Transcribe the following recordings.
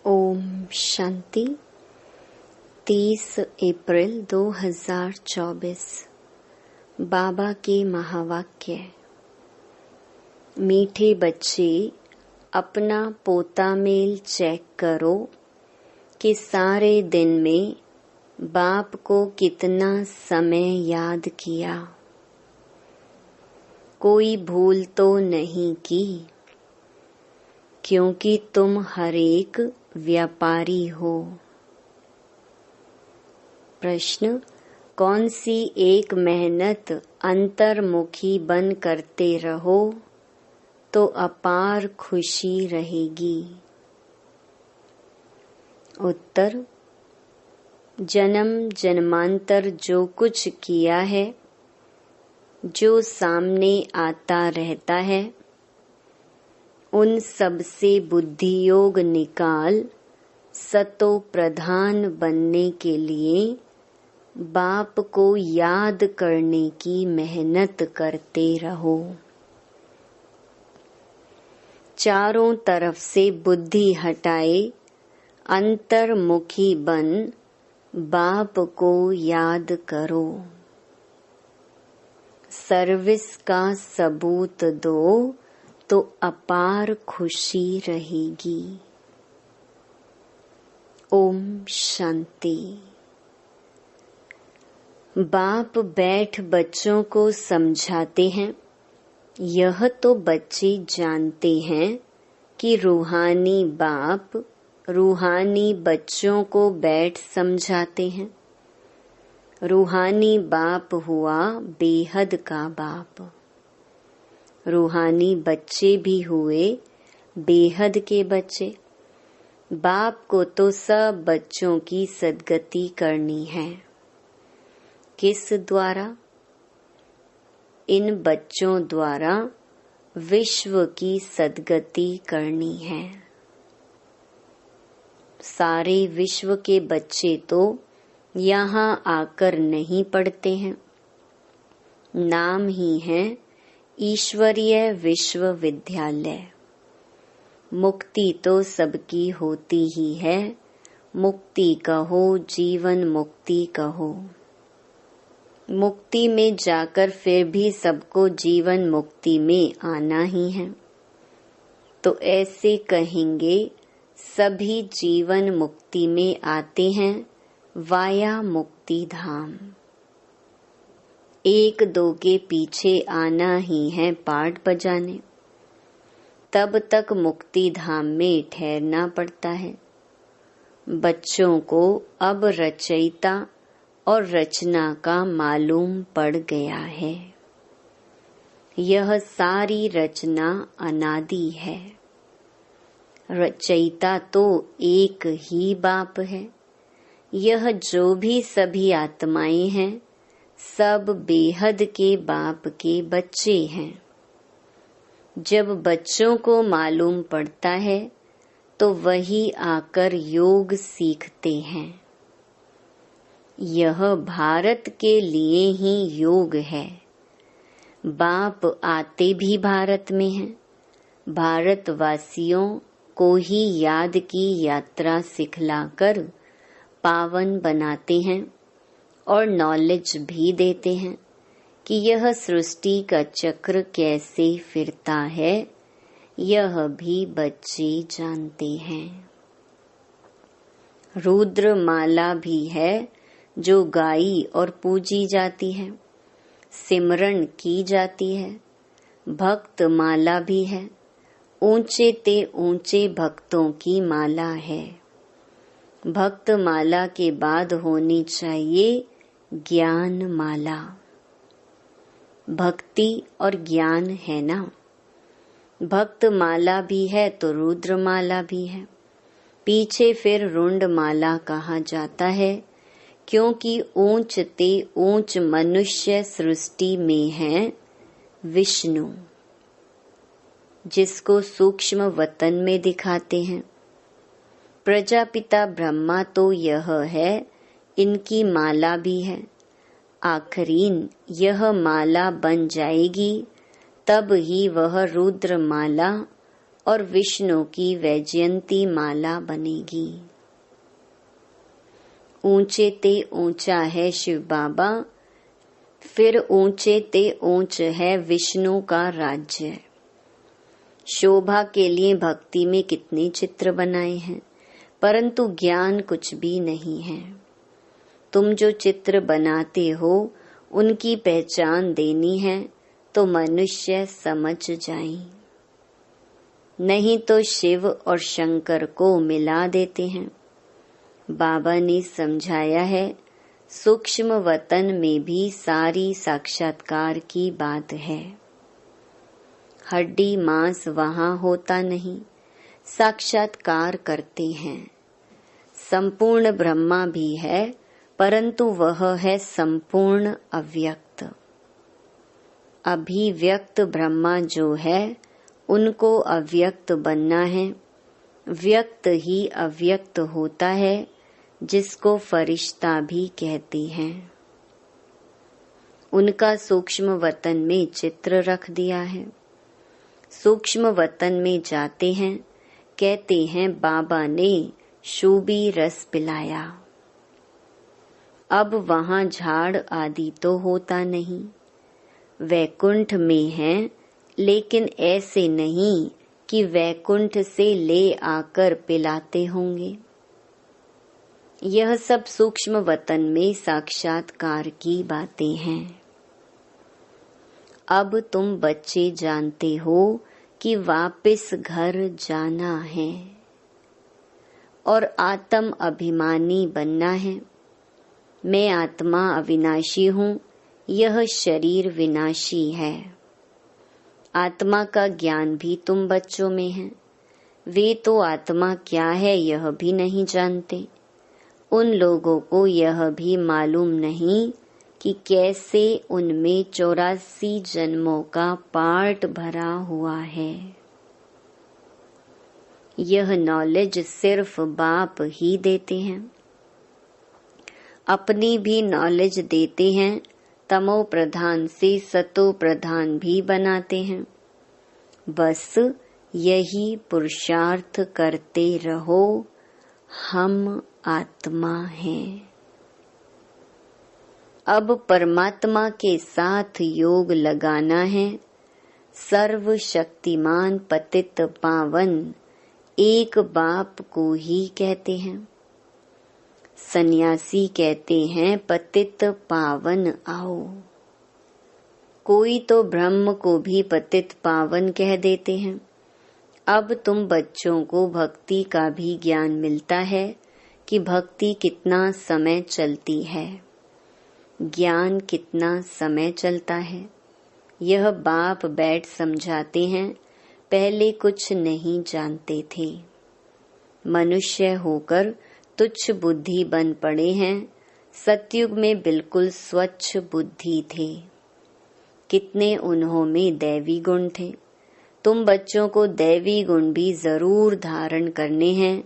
ओम शांति। 30 अप्रैल 2024। बाबा के महावाक्य। मीठे बच्चे, अपना पोता मेल चेक करो कि सारे दिन में बाप को कितना समय याद किया। कोई भूल तो नहीं की, क्योंकि तुम हरेक व्यापारी हो। प्रश्न: कौन सी एक मेहनत अंतर्मुखी बन करते रहो तो अपार खुशी रहेगी। उत्तर: जन्म जन्मांतर जो कुछ किया है, जो सामने आता रहता है, उन सब से बुद्धि योग निकाल सतो प्रधान बनने के लिए बाप को याद करने की मेहनत करते रहो। चारों तरफ से बुद्धि हटाए अंतर्मुखी बन बाप को याद करो। सर्विस का सबूत दो तो अपार खुशी रहेगी। ओम शांति। बाप बैठ बच्चों को समझाते हैं। यह तो बच्चे जानते हैं कि रूहानी बाप रूहानी बच्चों को बैठ समझाते हैं। रूहानी बाप हुआ बेहद का बाप। रूहानी बच्चे भी हुए बेहद के बच्चे। बाप को तो सब बच्चों की सद्गति करनी है। किस द्वारा? इन बच्चों द्वारा विश्व की सद्गति करनी है। सारे विश्व के बच्चे तो यहाँ आकर नहीं पढ़ते हैं। नाम ही है ईश्वरीय विश्वविद्यालय। मुक्ति तो सबकी होती ही है। मुक्ति कहो, जीवन मुक्ति कहो। मुक्ति में जाकर फिर भी सबको जीवन मुक्ति में आना ही है। तो ऐसे कहेंगे सभी जीवन मुक्ति में आते हैं वाया मुक्ति धाम। एक दो के पीछे आना ही है पाठ बजाने। तब तक मुक्ति धाम में ठहरना पड़ता है। बच्चों को अब रचयिता और रचना का मालूम पड़ गया है। यह सारी रचना अनादि है। रचयिता तो एक ही बाप है। यह जो भी सभी आत्माएं हैं, सब बेहद के बाप के बच्चे हैं। जब बच्चों को मालूम पड़ता है तो वही आकर योग सीखते हैं। यह भारत के लिए ही योग है। बाप आते भी भारत में हैं। भारतवासियों को ही याद की यात्रा सिखलाकर पावन बनाते हैं और नॉलेज भी देते हैं कि यह सृष्टि का चक्र कैसे फिरता है। यह भी बच्चे जानते हैं। रुद्र माला भी है जो गाई और पूजी जाती है, सिमरन की जाती है। भक्त माला भी है, ऊंचे ते ऊंचे भक्तों की माला है। भक्त माला के बाद होनी चाहिए ज्ञान माला। भक्ति और ज्ञान है ना। भक्त माला भी है तो रुद्र माला भी है। पीछे फिर रुंड माला कहा जाता है, क्योंकि ऊंच ते ऊंच मनुष्य सृष्टि में है विष्णु, जिसको सूक्ष्म वतन में दिखाते हैं। प्रजापिता ब्रह्मा तो यह है, इनकी माला भी है। आखरीन यह माला बन जाएगी, तब ही वह रुद्र माला और विष्णु की वैजयंती माला बनेगी। ऊंचे ते ऊंचा है शिव बाबा, फिर ऊंचे ते ऊंच है विष्णु का राज्य। शोभा के लिए भक्ति में कितने चित्र बनाए हैं, परंतु ज्ञान कुछ भी नहीं है। तुम जो चित्र बनाते हो उनकी पहचान देनी है तो मनुष्य समझ जाए, नहीं तो शिव और शंकर को मिला देते हैं। बाबा ने समझाया है, सूक्ष्म वतन में भी सारी साक्षात्कार की बात है। हड्डी मांस वहां होता नहीं, साक्षात्कार करते हैं। संपूर्ण ब्रह्मा भी है, परंतु वह है संपूर्ण अव्यक्त। अभिव्यक्त ब्रह्मा जो है उनको अव्यक्त बनना है। व्यक्त ही अव्यक्त होता है, जिसको फरिश्ता भी कहते हैं। उनका सूक्ष्म वतन में चित्र रख दिया है। सूक्ष्म वतन में जाते हैं, कहते हैं बाबा ने शूबी रस पिलाया। अब वहां झाड़ आदि तो होता नहीं। वैकुंठ में है, लेकिन ऐसे नहीं कि वैकुंठ से ले आकर पिलाते होंगे। यह सब सूक्ष्म वतन में साक्षात्कार की बातें हैं। अब तुम बच्चे जानते हो कि वापस घर जाना है और आत्म अभिमानी बनना है। मैं आत्मा अविनाशी हूँ, यह शरीर विनाशी है। आत्मा का ज्ञान भी तुम बच्चों में है। वे तो आत्मा क्या है यह भी नहीं जानते। उन लोगों को यह भी मालूम नहीं कि कैसे उनमें 84 जन्मों का पार्ट भरा हुआ है। यह नॉलेज सिर्फ बाप ही देते हैं। अपनी भी नॉलेज देते हैं, तमो प्रधान से सतो प्रधान भी बनाते हैं। बस यही पुरुषार्थ करते रहो, हम आत्मा हैं। अब परमात्मा के साथ योग लगाना है। सर्वशक्तिमान पतित पावन एक बाप को ही कहते हैं। सन्यासी कहते हैं पतित पावन आओ। कोई तो ब्रह्म को भी पतित पावन कह देते हैं। अब तुम बच्चों को भक्ति का भी ज्ञान मिलता है कि भक्ति कितना समय चलती है, ज्ञान कितना समय चलता है। यह बाप बैठ समझाते हैं। पहले कुछ नहीं जानते थे। मनुष्य होकर तुच्छ बुद्धि बन पड़े हैं। सतयुग में बिल्कुल स्वच्छ बुद्धि थे। कितने उन्हों में दैवी गुण थे। तुम बच्चों को दैवी गुण भी जरूर धारण करने हैं।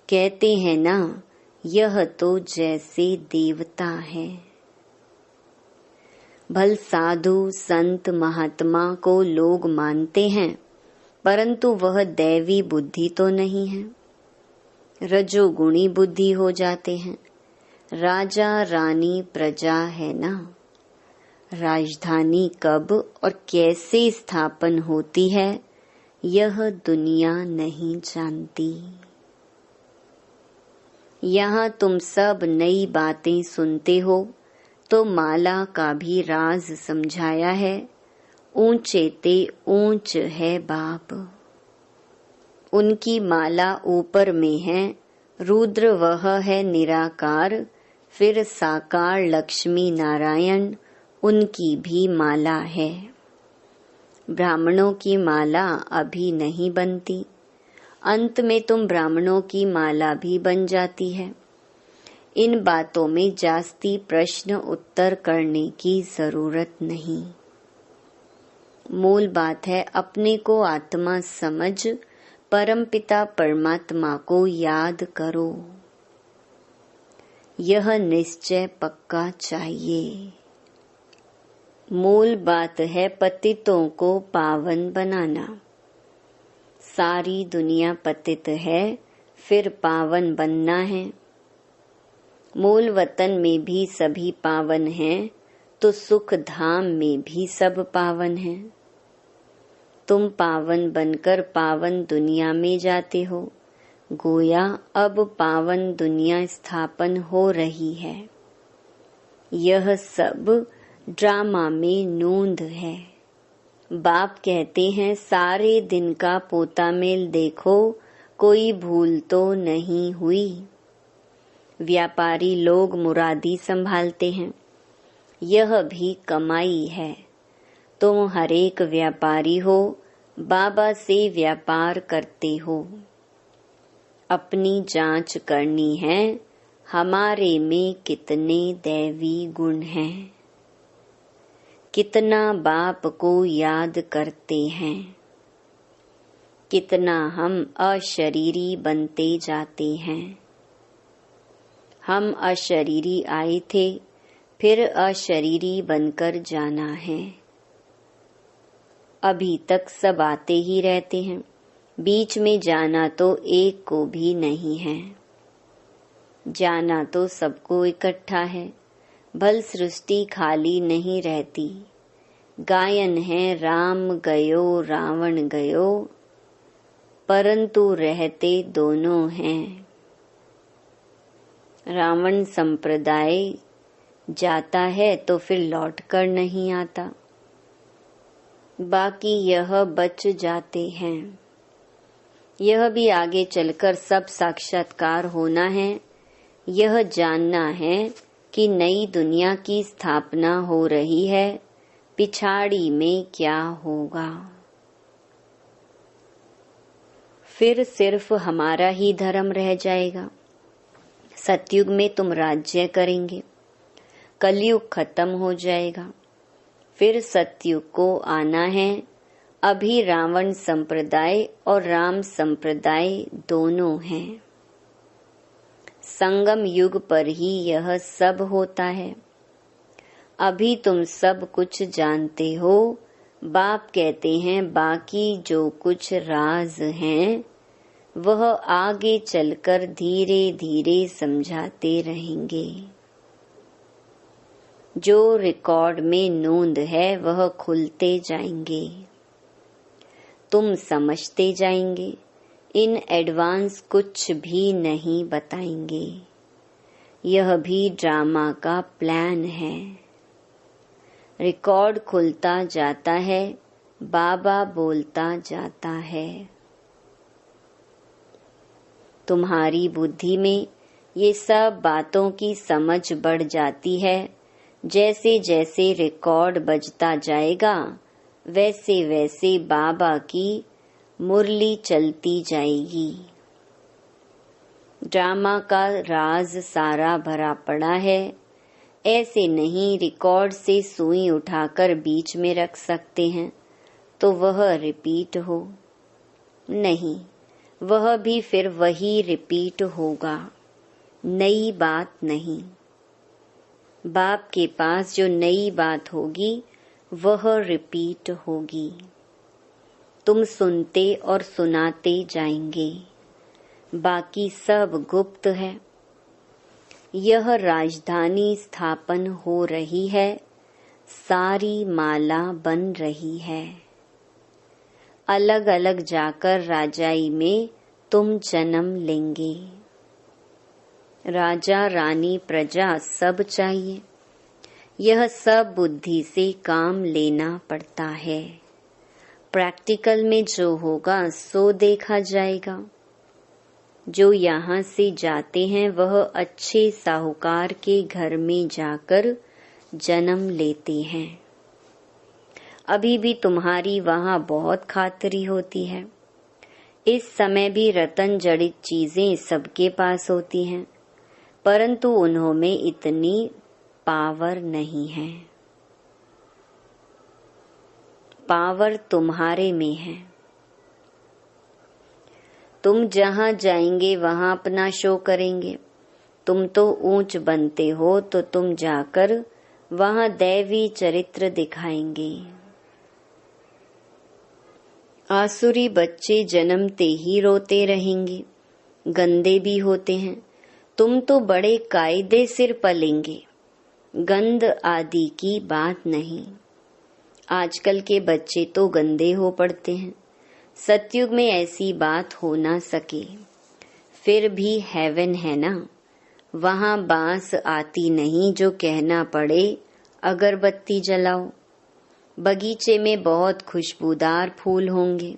कहते हैं ना, यह तो जैसे देवता है। भल साधु संत महात्मा को लोग मानते हैं, परंतु वह दैवी बुद्धि तो नहीं है। रजोगुणी बुद्धि हो जाते हैं। राजा रानी प्रजा है ना। राजधानी कब और कैसे स्थापन होती है, यह दुनिया नहीं जानती। यहाँ तुम सब नई बातें सुनते हो, तो माला का भी राज समझाया है। ऊंचे ते ऊंच है बाप। उनकी माला ऊपर में है। रुद्र वह है निराकार, फिर साकार लक्ष्मी नारायण, उनकी भी माला है। ब्राह्मणों की माला अभी नहीं बनती। अंत में तुम ब्राह्मणों की माला भी बन जाती है। इन बातों में जास्ती प्रश्न उत्तर करने की जरूरत नहीं। मूल बात है अपने को आत्मा समझ परमपिता परमात्मा को याद करो। यह निश्चय पक्का चाहिए। मूल बात है पतितों को पावन बनाना। सारी दुनिया पतित है, फिर पावन बनना है। मूल वतन में भी सभी पावन हैं, तो सुख धाम में भी सब पावन हैं। तुम पावन बनकर पावन दुनिया में जाते हो, गोया अब पावन दुनिया स्थापन हो रही है। यह सब ड्रामा में नोंद है। बाप कहते हैं, सारे दिन का पोता मेल देखो, कोई भूल तो नहीं हुई। व्यापारी लोग मुरादी संभालते हैं, यह भी कमाई है। तुम हरेक व्यापारी हो, बाबा से व्यापार करते हो। अपनी जांच करनी है, हमारे में कितने दैवी गुण हैं, कितना बाप को याद करते हैं, कितना हम अशरीरी बनते जाते हैं। हम अशरीरी आए थे, फिर अशरीरी बनकर जाना है। अभी तक सब आते ही रहते हैं, बीच में जाना तो एक को भी नहीं है। जाना तो सबको इकट्ठा है, भल सृष्टि खाली नहीं रहती। गायन है राम गयो रावण गयो, परंतु रहते दोनों हैं। रावण संप्रदाय जाता है तो फिर लौट कर नहीं आता, बाकी यह बच जाते हैं। यह भी आगे चलकर सब साक्षात्कार होना है। यह जानना है कि नई दुनिया की स्थापना हो रही है, पिछाड़ी में क्या होगा। फिर सिर्फ हमारा ही धर्म रह जाएगा। सतयुग में तुम राज्य करेंगे, कलयुग खत्म हो जाएगा, फिर सतयुग को आना है। अभी रावण संप्रदाय और राम संप्रदाय दोनों हैं। संगम युग पर ही यह सब होता है। अभी तुम सब कुछ जानते हो। बाप कहते हैं, बाकी जो कुछ राज हैं वह आगे चलकर धीरे धीरे समझाते रहेंगे। जो रिकॉर्ड में नोंद है वह खुलते जाएंगे, तुम समझते जाएंगे। इन एडवांस कुछ भी नहीं बताएंगे। यह भी ड्रामा का प्लान है। रिकॉर्ड खुलता जाता है, बाबा बोलता जाता है। तुम्हारी बुद्धि में ये सब बातों की समझ बढ़ जाती है। जैसे जैसे रिकॉर्ड बजता जाएगा, वैसे वैसे बाबा की मुरली चलती जाएगी। ड्रामा का राज सारा भरा पड़ा है। ऐसे नहीं रिकॉर्ड से सुई उठाकर बीच में रख सकते हैं तो वह रिपीट हो, नहीं, वह भी फिर वही रिपीट होगा, नई बात नहीं। बाप के पास जो नई बात होगी वह रिपीट होगी। तुम सुनते और सुनाते जाएंगे, बाकी सब गुप्त है। यह राजधानी स्थापन हो रही है, सारी माला बन रही है। अलग अलग जाकर राजाई में तुम जन्म लेंगे। राजा रानी प्रजा सब चाहिए। यह सब बुद्धि से काम लेना पड़ता है। प्रैक्टिकल में जो होगा सो देखा जाएगा। जो यहाँ से जाते हैं वह अच्छे साहूकार के घर में जाकर जन्म लेते हैं। अभी भी तुम्हारी वहाँ बहुत खातिरी होती है। इस समय भी रतन जड़ित चीजें सबके पास होती हैं, परंतु उन्होंने इतनी पावर नहीं है। पावर तुम्हारे में है। तुम जहाँ जाएंगे वहाँ अपना शो करेंगे। तुम तो ऊंच बनते हो तो तुम जाकर वहाँ दैवी चरित्र दिखाएंगे। आसुरी बच्चे जन्मते ही रोते रहेंगे, गंदे भी होते हैं। तुम तो बड़े कायदे सिर पलेंगे, गंद आदि की बात नहीं। आजकल के बच्चे तो गंदे हो पड़ते हैं। सतयुग में ऐसी बात हो ना सके। फिर भी हेवन है ना, वहां बांस आती नहीं जो कहना पड़े अगरबत्ती जलाओ। बगीचे में बहुत खुशबूदार फूल होंगे,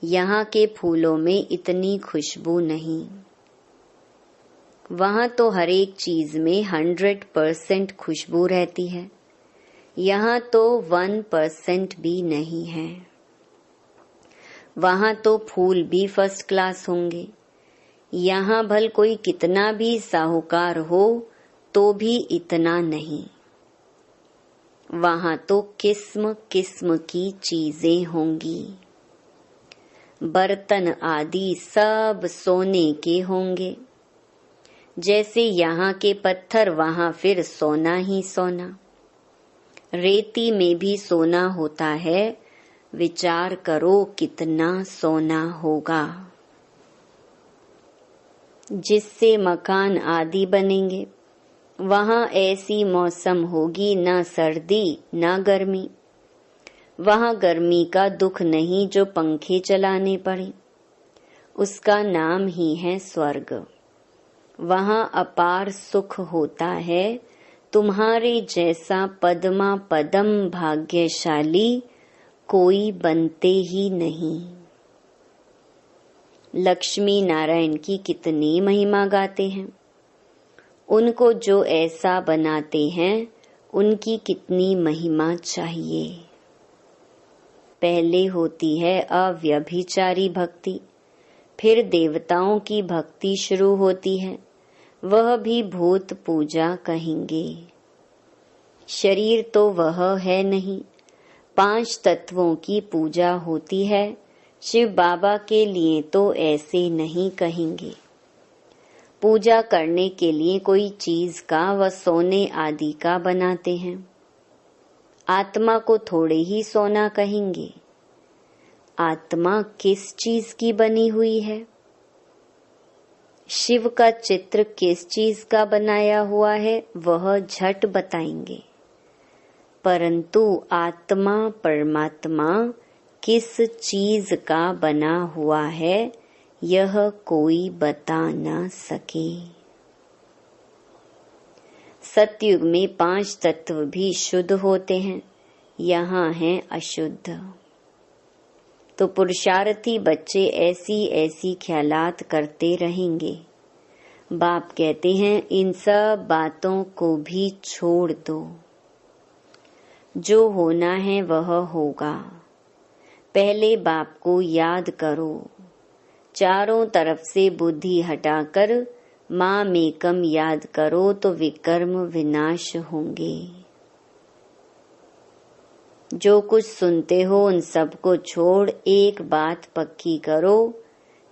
यहाँ के फूलों में इतनी खुशबू नहीं। वहां तो हर एक चीज में 100% खुशबू रहती है, यहाँ तो 1% भी नहीं है। वहां तो फूल भी फर्स्ट क्लास होंगे, यहाँ भल कोई कितना भी साहूकार हो तो भी इतना नहीं। वहां तो किस्म किस्म की चीजें होंगी, बर्तन आदि सब सोने के होंगे। जैसे यहाँ के पत्थर वहां फिर सोना ही सोना। रेती में भी सोना होता है, विचार करो कितना सोना होगा। जिससे मकान आदि बनेंगे, वहां ऐसी मौसम होगी, ना सर्दी ना गर्मी। वहां गर्मी का दुख नहीं जो पंखे चलाने पड़े, उसका नाम ही है स्वर्ग। वहां अपार सुख होता है, तुम्हारे जैसा पद्मा पदम भाग्यशाली कोई बनते ही नहीं। लक्ष्मी नारायण की कितनी महिमा गाते हैं, उनको जो ऐसा बनाते हैं उनकी कितनी महिमा चाहिए। पहले होती है अव्यभिचारी भक्ति, फिर देवताओं की भक्ति शुरू होती है, वह भी भूत पूजा कहेंगे। शरीर तो वह है नहीं, 5 तत्वों की पूजा होती है। शिव बाबा के लिए तो ऐसे नहीं कहेंगे। पूजा करने के लिए कोई चीज का व सोने आदि का बनाते हैं, आत्मा को थोड़े ही सोना कहेंगे। आत्मा किस चीज की बनी हुई है? शिव का चित्र किस चीज का बनाया हुआ है वह झट बताएंगे, परंतु आत्मा परमात्मा किस चीज का बना हुआ है यह कोई बता न सके। सतयुग में 5 तत्व भी शुद्ध होते हैं, यहाँ है अशुद्ध। तो पुरुषार्थी बच्चे ऐसी ऐसी ख्यालात करते रहेंगे। बाप कहते हैं इन सब बातों को भी छोड़ दो, जो होना है वह होगा। पहले बाप को याद करो, चारों तरफ से बुद्धि हटाकर माम एकम याद करो तो विकर्म विनाश होंगे। जो कुछ सुनते हो उन सबको छोड़ एक बात पक्की करो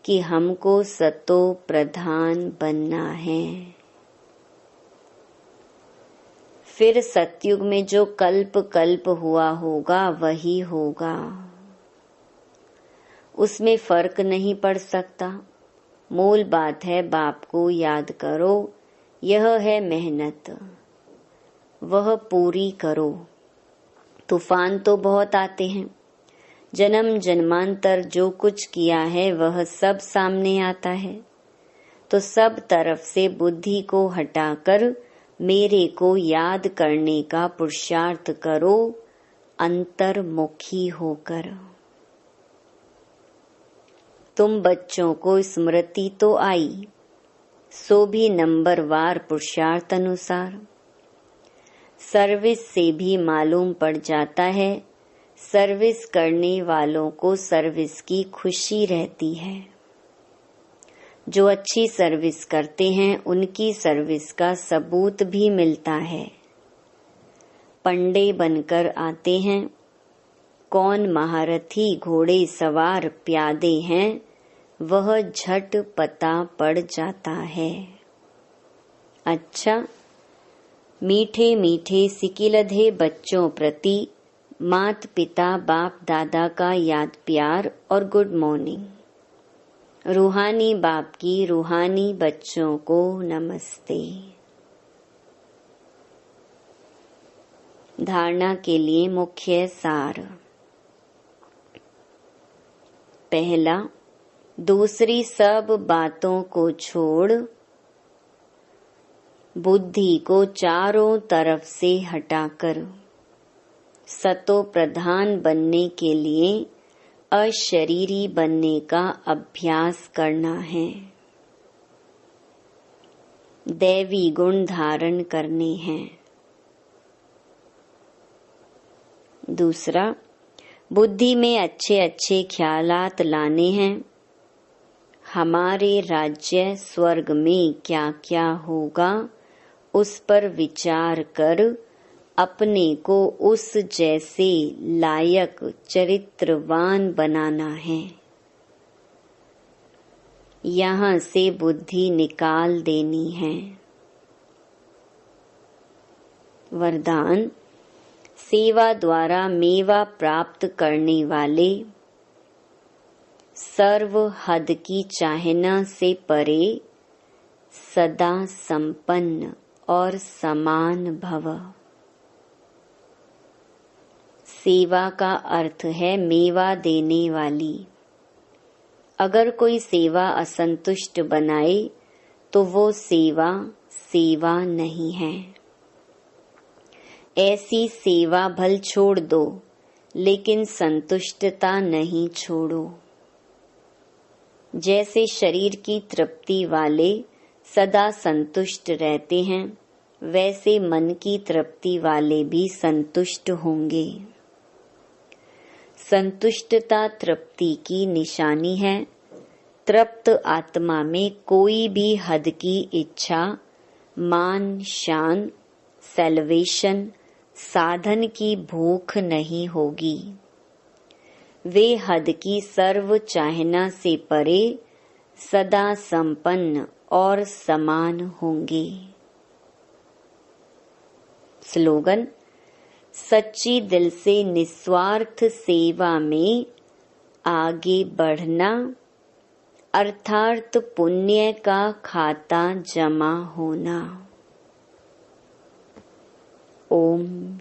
कि हमको सतो प्रधान बनना है। फिर सतयुग में जो कल्प कल्प हुआ होगा वही होगा, उसमें फर्क नहीं पड़ सकता। मूल बात है बाप को याद करो, यह है मेहनत, वह पूरी करो। तूफान तो बहुत आते हैं, जन्म जन्मांतर जो कुछ किया है वह सब सामने आता है। तो सब तरफ से बुद्धि को हटाकर मेरे को याद करने का पुरुषार्थ करो, अंतर्मुखी होकर। तुम बच्चों को स्मृति तो आई, सो भी नंबरवार पुरुषार्थ अनुसार। सर्विस से भी मालूम पड़ जाता है, सर्विस करने वालों को सर्विस की खुशी रहती है। जो अच्छी सर्विस करते हैं उनकी सर्विस का सबूत भी मिलता है। पंडे बनकर आते हैं, कौन महारथी घोड़े सवार प्यादे हैं वह झट पता पड़ जाता है। अच्छा, मीठे मीठे सिकिलधे बच्चों प्रति मात पिता बाप दादा का याद प्यार और गुड मॉर्निंग। रूहानी बाप की रूहानी बच्चों को नमस्ते। धारणा के लिए मुख्य सार। पहला, दूसरी सब बातों को छोड़ बुद्धि को चारों तरफ से हटाकर सतो प्रधान बनने के लिए अशरीरी बनने का अभ्यास करना है। दैवी गुण धारण करने हैं। दूसरा, बुद्धि में अच्छे अच्छे ख्यालात लाने हैं। हमारे राज्य स्वर्ग में क्या क्या होगा उस पर विचार कर अपने को उस जैसे लायक चरित्रवान बनाना है। यहाँ से बुद्धि निकाल देनी है। वरदान, सेवा द्वारा मेवा प्राप्त करने वाले सर्व हद की चाहना से परे सदा संपन्न और समान भव। सेवा का अर्थ है मेवा देने वाली। अगर कोई सेवा असंतुष्ट बनाए तो वो सेवा सेवा नहीं है। ऐसी सेवा भल छोड़ दो, लेकिन संतुष्टता नहीं छोड़ो। जैसे शरीर की तृप्ति वाले सदा संतुष्ट रहते हैं, वैसे मन की तृप्ति वाले भी संतुष्ट होंगे। संतुष्टता तृप्ति की निशानी है। तृप्त आत्मा में कोई भी हद की इच्छा, मान शान, सैल्वेशन, साधन की भूख नहीं होगी। वे हद की सर्व चाहना से परे सदा संपन्न और समान होंगे। स्लोगन, सच्ची दिल से निस्वार्थ सेवा में आगे बढ़ना अर्थात पुण्य का खाता जमा होना। ओम